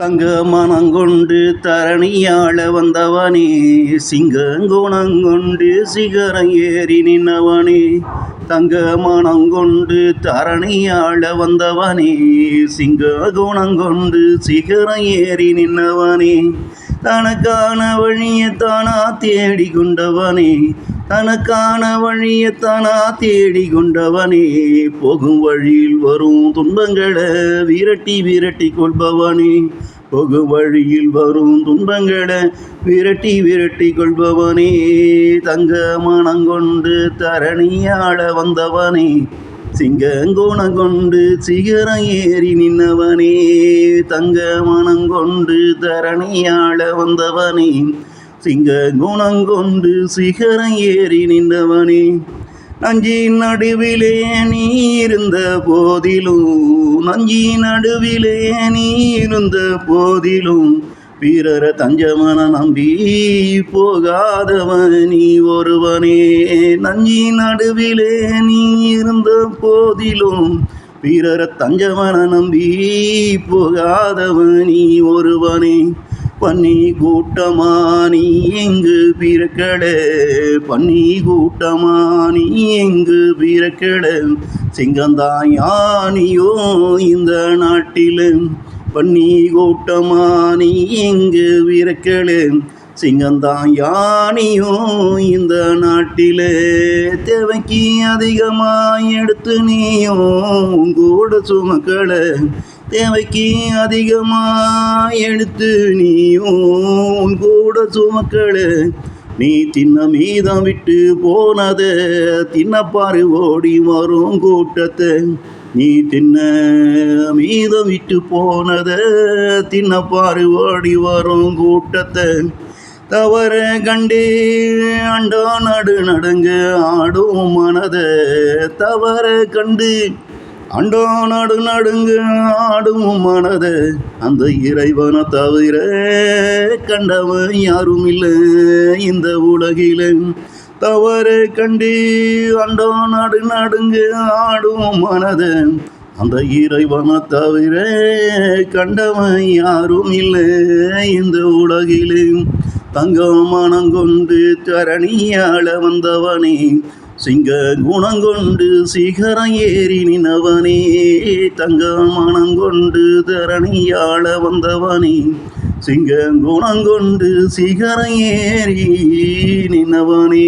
தங்க மனங்கொண்டு தரணியாள வந்தவனே, சிங்கங்குணங்கொண்டு சிகரம் ஏறி நின்னவனே. தங்க மனங்கொண்டு தரணியாள வந்தவனே, சிங்கங்குணங்கொண்டு சிகரம் ஏறி நின்னவனே. தனக்கான வழியத்தானா தேடி கொண்டவனே, தனக்கான வழியத்தானா தேடி கொண்டவனே. போகும் வழியில் வரும் துன்பங்களை விரட்டி விரட்டி கொள்பவனே, போகும் வழியில் வரும் துன்பங்களை விரட்டி விரட்டி கொள்பவனே. தங்க மனங்கொண்டு தரணியாள வந்தவனே, சிங்கங்குணம் கொண்டு சிகரம் ஏறி நின்னவனே. தங்க மனங்கொண்டு தரணியாள வந்தவனே, சிங்கங்குணம் கொண்டு சிகரம் ஏறி நின்றவனே. நஞ்சின் நடுவிலே நீ இருந்த போதிலும், நஞ்சின் நடுவிலே நீ இருந்த போதிலும், வீரர தஞ்சமன நம்பி போகாதவன் நீ ஒருவனே. நஞ்சின் நடுவிலே நீ இருந்த போதிலும், வீரர தஞ்சமன நம்பி போகாதவன் நீ ஒருவனே. பன்னி கூட்டமா நீ எங்கு பிறக்கட, பன்னி கூட்டமா நீ எங்கு பிறக்கட, சிங்கந்தாயானியோ இந்த நாட்டில். பன்னி கூட்டமா நீ எங்கு பிறக்கட, சிங்கந்தாயானியோ இந்த நாட்டில். தேவைக்கு அதிகமாக எடுத்து நீயோ கூட சுமக்கட, தேவைக்கு அதிகமாக எடுத்து நீயும் கூட சுமக்கள. நீ தின்ன மீதம் விட்டு போனத தின்னப்பாரு ஓடி வரும் கூட்டத்தை, நீ தின்ன மீதம் விட்டு போனத தின்னப்பாரு ஓடி வரும் கூட்டத்தை. தவற கண்டே அண்டோ நடு நடுங்க ஆடும் மனத, தவற கண்டு அண்டோ நடு நடுங்க ஆடும் மனத. அந்த இறைவனை தவிர கண்டவன் யாரும் இல்லை இந்த உலகில. தவற கண்டு அண்டோ நடு நடுங்க ஆடும் மனத, அந்த இறைவனை தவிர கண்டவன் யாரும் இல்லை இந்த உலகில. தங்க மனங்கொண்டு தரணியாள வந்தவனே, சிங்கங்குணங்கொண்டு சிகரம் ஏறி நின்னவனே. தங்க மனங்கொண்டு தரணியாள வந்தவனே, சிங்கங்குணங்கொண்டு சிகரம் ஏறி நின்னவனே.